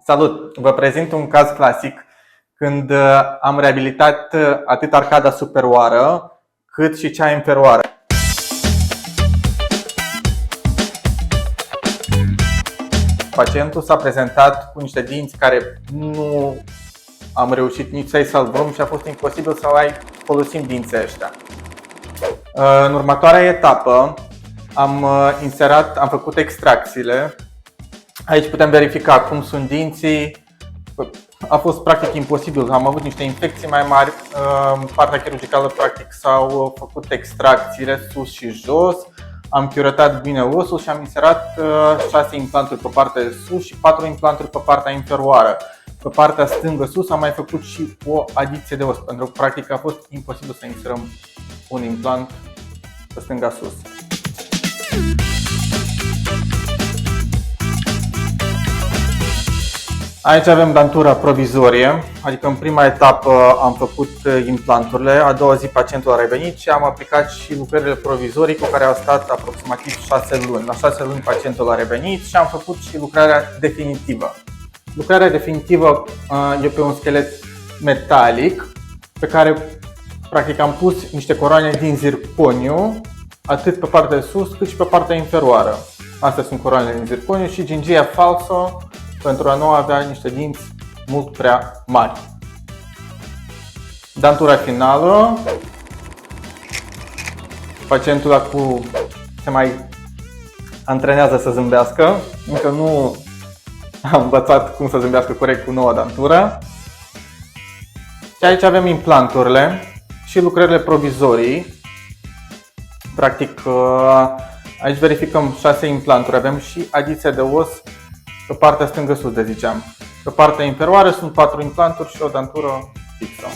Salut! Vă prezint un caz clasic când am reabilitat atât arcada superioară cât și cea inferioară. Pacientul s-a prezentat cu niște dinți care nu am reușit nici să-i salvăm și a fost imposibil să mai folosim dinții ăștia. În următoarea etapă am făcut extracțiile. Aici putem verifica cum sunt dinții. A fost practic imposibil, am avut niște infecții mai mari. În partea chirurgicală practic s-au făcut extracțiile sus și jos. Am chiuretat bine osul și am inserat 6 implanturi pe partea de sus și 4 implanturi pe partea inferioară. Pe partea stângă sus am mai făcut și o adiție de os, pentru că practic a fost imposibil să inserăm un implant pe stânga sus. Aici avem dantura provizorie, adică în prima etapă am făcut implanturile, a doua zi pacientul a revenit și am aplicat și lucrările provizorii cu care au stat aproximativ 6 luni. La 6 luni pacientul a revenit și am făcut și lucrarea definitivă. Lucrarea definitivă e pe un schelet metalic pe care practic am pus niște coroane din zirconiu, atât pe partea de sus cât și pe partea inferioară. Astea sunt coroanele din zirconiu și gingia falsă pentru a nu avea niște dinți mult prea mari. Dantura finală. Pacientul acum se mai antrenează să zâmbească. Încă nu am învățat cum să zâmbească corect cu noua dantură. Și aici avem implanturile și lucrările provizorii. Practic aici verificăm 6 implanturi. Avem și adiția de os pe partea stângă sus, de ziceam. Pe partea inferioară sunt 4 implanturi și o dantură fixă.